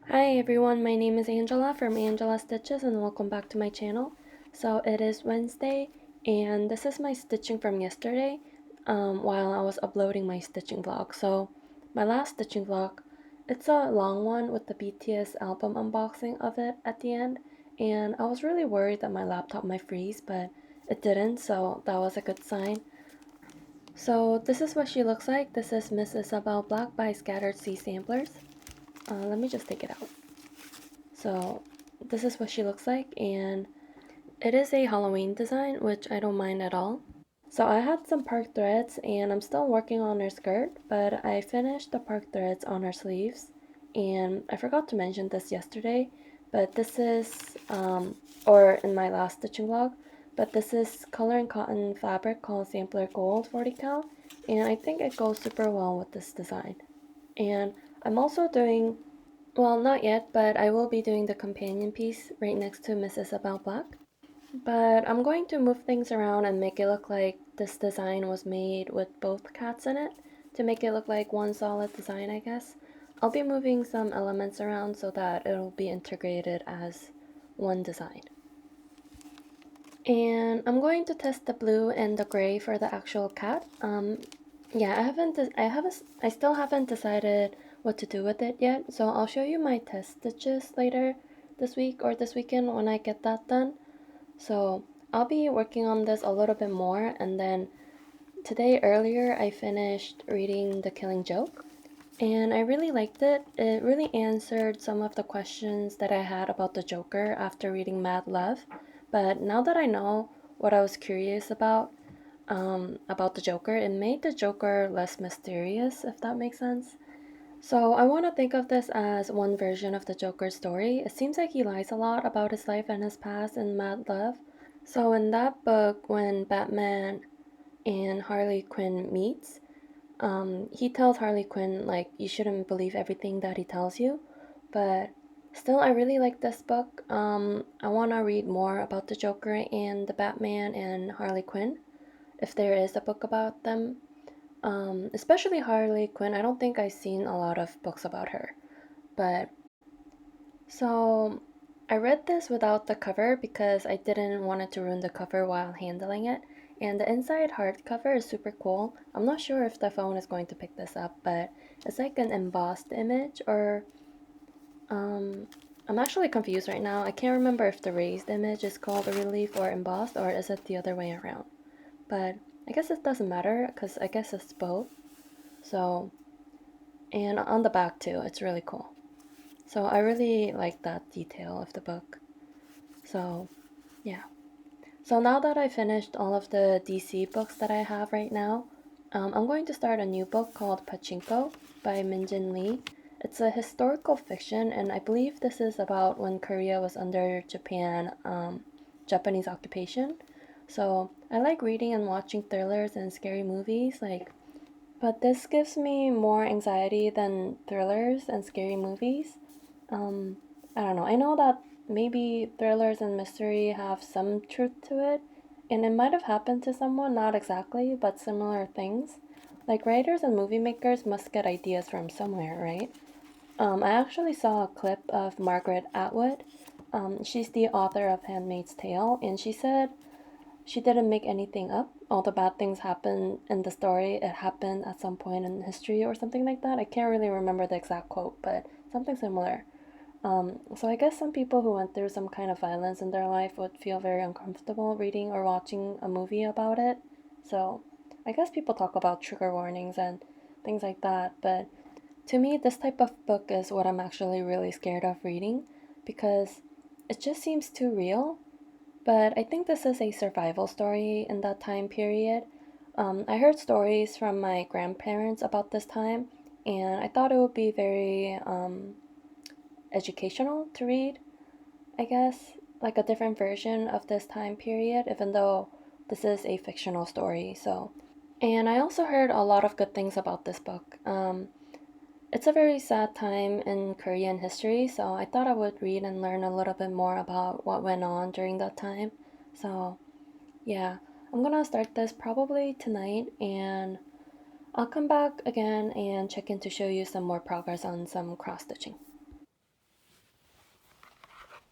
Hi everyone, my name is Angela from Angela Stitches and welcome back to my channel. So it is Wednesday and this is my stitching from yesterday while I was uploading my stitching vlog. So my last stitching vlog, it's a long one with the BTS album unboxing of it at the end, and I was really worried that my laptop might freeze, but it didn't, so that was a good sign. So this is what she looks like. This is Miss Isabel Black by Scattered Sea Samplers. Let me just take it out. So this is what she looks like, and it is a Halloween design, which I don't mind at all. So I had some park threads and I'm still working on her skirt, but I finished the park threads on her sleeves. And I forgot to mention this yesterday, but this is, or in my last stitching vlog, but this is color and cotton fabric called Sampler Gold 40 cal, and I think it goes super well with this design. And I'm also doing, well, not yet, but I will be doing the companion piece right next to Miss Isabel Black. But I'm going to move things around and make it look like this design was made with both cats in it to make it look like one solid design, I guess. I'll be moving some elements around so that it'll be integrated as one design. And I'm going to test the blue and the gray for the actual cat. Yeah, I still haven't decided what to do with it yet, so I'll show you my test stitches later this week or this weekend when I get that done. So I'll be working on this a little bit more, and then today earlier I finished reading The Killing Joke, and I really liked it. It really answered some of the questions that I had about the Joker after reading Mad Love. But now that I know what I was curious about the Joker, it made the Joker less mysterious, if that makes sense. So I want to think of this as one version of the Joker's story. It seems like he lies a lot about his life and his past in Mad Love. So in that book, when Batman and Harley Quinn meets, he tells Harley Quinn, like, you shouldn't believe everything that he tells you. But still, I really like this book. I want to read more about the Joker and the Batman and Harley Quinn, if there is a book about them. Especially Harley Quinn. I don't think I've seen a lot of books about her. But so I read this without the cover because I didn't want it to ruin the cover while handling it. And the inside hardcover is super cool. I'm not sure if the phone is going to pick this up, but it's like an embossed image or um I'm actually confused right now. I can't remember if the raised image is called a relief or embossed, or is it the other way around. But I guess it doesn't matter because I guess it's both. So, and on the back too, it's really cool. So I really like that detail of the book. So, yeah. So now that I finished all of the DC books that I have right now, I'm going to start a new book called Pachinko by Minjin Lee. It's a historical fiction, and I believe this is about when Korea was under Japanese occupation. So I like reading and watching thrillers and scary movies, but this gives me more anxiety than thrillers and scary movies. Um, I don't know. I know that maybe thrillers and mystery have some truth to it, and it might have happened to someone, not exactly, but similar things. Like writers and movie makers must get ideas from somewhere, right? I actually saw a clip of Margaret Atwood. She's the author of Handmaid's Tale, and she said she didn't make anything up. All the bad things happen in the story. It happened at some point in history or something like that. I can't really remember the exact quote, but something similar. So I guess some people who went through some kind of violence in their life would feel very uncomfortable reading or watching a movie about it. So I guess people talk about trigger warnings and things like that, but to me, this type of book is what I'm actually really scared of reading because it just seems too real. But I think this is a survival story in that time period. I heard stories from my grandparents about this time, and I thought it would be very educational to read, I guess, like a different version of this time period, even though this is a fictional story. So, and I also heard a lot of good things about this book. It's a very sad time in Korean history, so I thought I would read and learn a little bit more about what went on during that time. So, yeah, I'm gonna start this probably tonight, and I'll come back again and check in to show you some more progress on some cross stitching.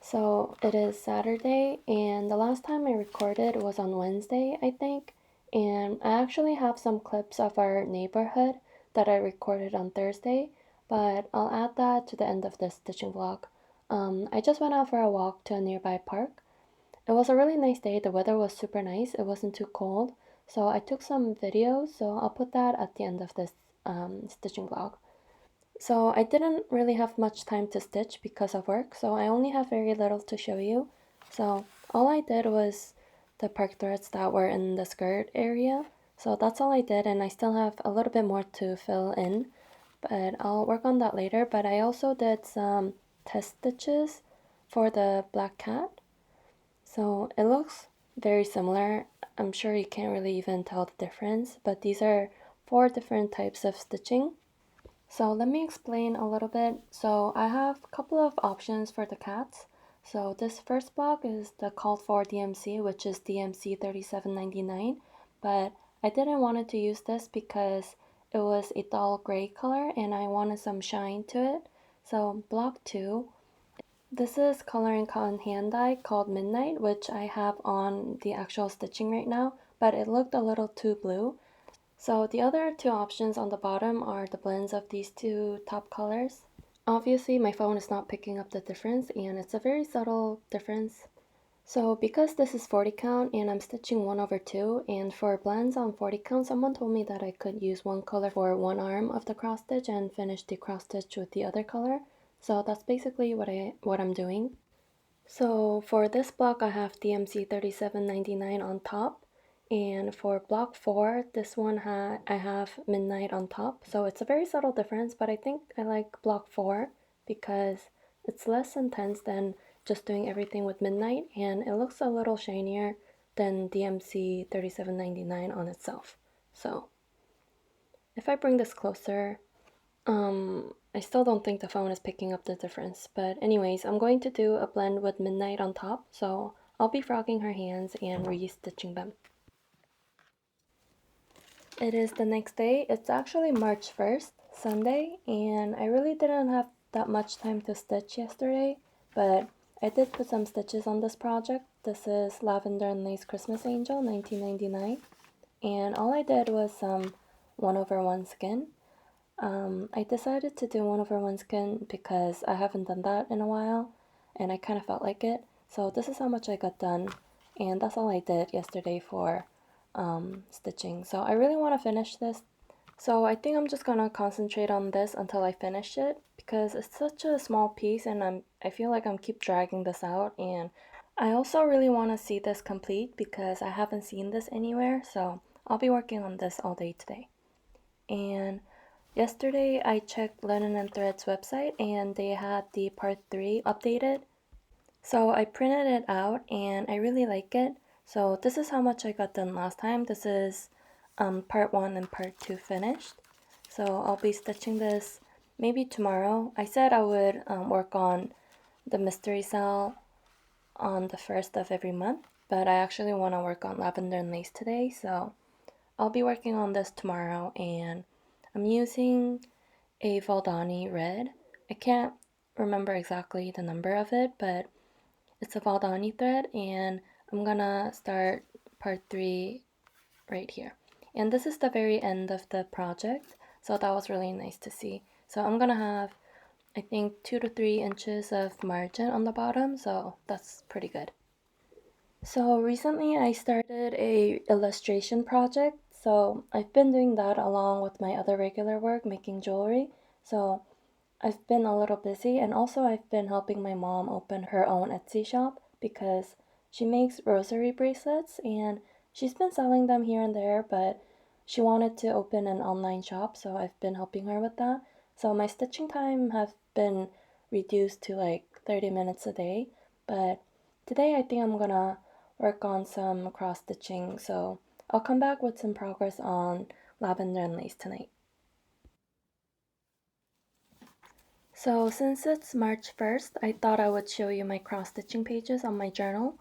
So it is Saturday, and the last time I recorded was on Wednesday, I think. And I actually have some clips of our neighborhood that I recorded on Thursday, but I'll add that to the end of this stitching vlog. I just went out for a walk to a nearby park. It was a really nice day. The weather was super nice. It wasn't too cold. So I took some videos, so I'll put that at the end of this stitching vlog. So I didn't really have much time to stitch because of work, so I only have very little to show you. So all I did was the park threads that were in the skirt area. So that's all I did, and I still have a little bit more to fill in, but I'll work on that later. But I also did some test stitches for the black cat. So it looks very similar. I'm sure you can't really even tell the difference, but these are 4 different types of stitching. So let me explain a little bit. So I have a couple of options for the cats. So this first block is the called for DMC, which is DMC 3799, but I didn't want to use this because it was a dull gray color and I wanted some shine to it. So block 2, this is coloring cotton hand dye called Midnight, which I have on the actual stitching right now, but it looked a little too blue. So the other 2 options on the bottom are the blends of these 2 top colors. Obviously my phone is not picking up the difference and it's a very subtle difference. So because this is 40 count and I'm stitching 1/2, and for blends on 40 count, someone told me that I could use one color for one arm of the cross stitch and finish the cross stitch with the other color. So that's basically what I'm doing. So for this block I have DMC 3799 on top, and for block 4 this one I have Midnight on top. So it's a very subtle difference, but I think I like block 4 because it's less intense than just doing everything with Midnight, and it looks a little shinier than DMC 3799 on itself. So if I bring this closer, I still don't think the phone is picking up the difference. But anyways, I'm going to do a blend with Midnight on top, so I'll be frogging her hands and re-stitching them. It is the next day. It's actually March 1st, Sunday, and I really didn't have that much time to stitch yesterday, but I did put some stitches on this project. This is Lavender and Lace Christmas Angel 1999, and all I did was some 1/1 skin. I decided to do 1/1 skin because I haven't done that in a while and I kind of felt like it. So this is how much I got done, and that's all I did yesterday for stitching. So I really want to finish this. So I think I'm just gonna concentrate on this until I finish it because it's such a small piece and I feel like I'm keep dragging this out, and I also really want to see this complete because I haven't seen this anywhere. So I'll be working on this all day today. And yesterday I checked Linen and Thread's website and they had the part 3 updated. So I printed it out and I really like it. So this is how much I got done last time. This is part 1 and part 2 finished. So I'll be stitching this maybe tomorrow. I said I would work on the mystery cell on the 1st of every month, but I actually want to work on Lavender and Lace today. So I'll be working on this tomorrow, and I'm using a Valdani red. I can't remember exactly the number of it, but it's a Valdani thread, and I'm gonna start part 3 right here. And this is the very end of the project, so that was really nice to see. So I'm gonna have, I think, 2 to 3 inches of margin on the bottom, so that's pretty good. So recently I started a illustration project. So I've been doing that along with my other regular work, making jewelry. So I've been a little busy, and also I've been helping my mom open her own Etsy shop because she makes rosary bracelets and she's been selling them here and there, but she wanted to open an online shop, so I've been helping her with that. So my stitching time have been reduced to like 30 minutes a day, but today I think I'm gonna work on some cross stitching, so I'll come back with some progress on Lavender and Lace tonight. So since it's March 1st, I thought I would show you my cross stitching pages on my journal.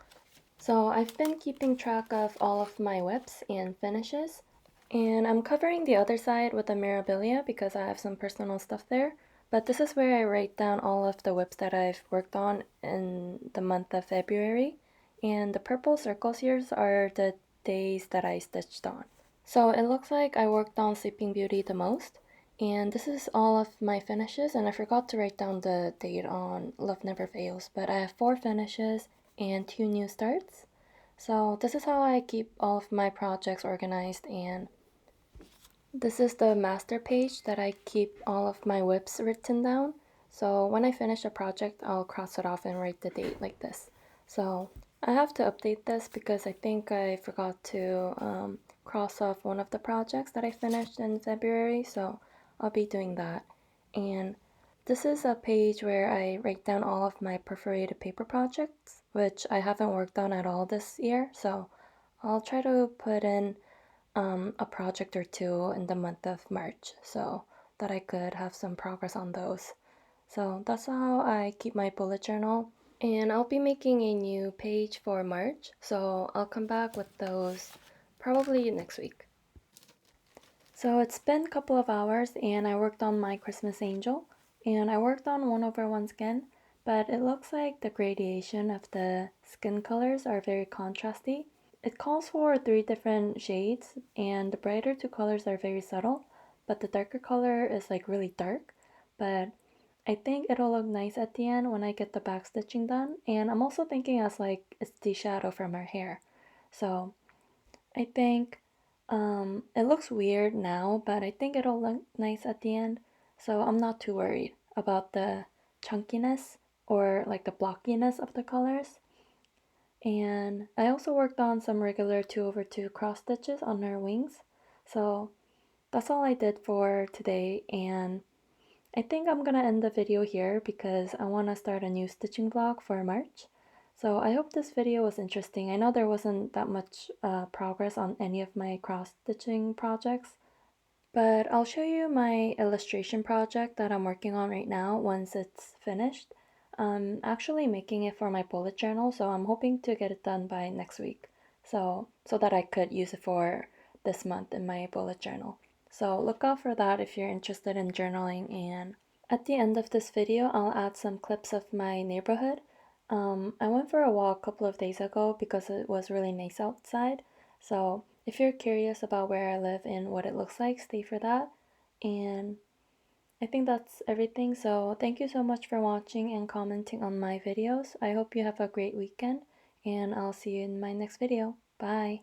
So I've been keeping track of all of my whips and finishes, and I'm covering the other side with a Mirabilia because I have some personal stuff there. But this is where I write down all of the WIPs that I've worked on in the month of February. And the purple circles here are the days that I stitched on. So it looks like I worked on Sleeping Beauty the most. And this is all of my finishes, and I forgot to write down the date on Love Never Fails, but I have 4 finishes and 2 new starts. So this is how I keep all of my projects organized, and this is the master page that I keep all of my WIPs written down. So when I finish a project, I'll cross it off and write the date like this. So I have to update this because I think I forgot to cross off one of the projects that I finished in February. So I'll be doing that. And this is a page where I write down all of my perforated paper projects, which I haven't worked on at all this year. So I'll try to put in a project or two in the month of March so that I could have some progress on those. So that's how I keep my bullet journal. And I'll be making a new page for March, so I'll come back with those probably next week. So it's been a couple of hours and I worked on my Christmas angel, and I worked on 1/1 skin, but it looks like the gradation of the skin colors are very contrasty. It calls for 3 different shades, and the brighter 2 colors are very subtle, but the darker color is like really dark. But I think it'll look nice at the end when I get the back stitching done, and I'm also thinking as like it's the shadow from her hair. So I think it looks weird now, but I think it'll look nice at the end. So I'm not too worried about the chunkiness or like the blockiness of the colors. And I also worked on some regular 2/2 cross stitches on her wings. So that's all I did for today, and I think I'm gonna end the video here because I want to start a new stitching vlog for March. So I hope this video was interesting. I know there wasn't that much progress on any of my cross stitching projects, but I'll show you my illustration project that I'm working on right now once it's finished. I'm actually making it for my bullet journal, so I'm hoping to get it done by next week. So that I could use it for this month in my bullet journal. So look out for that if you're interested in journaling. And at the end of this video, I'll add some clips of my neighborhood. I went for a walk a couple of days ago because it was really nice outside. So if you're curious about where I live and what it looks like, stay for that. And I think that's everything. So thank you so much for watching and commenting on my videos. I hope you have a great weekend, and I'll see you in my next video. Bye.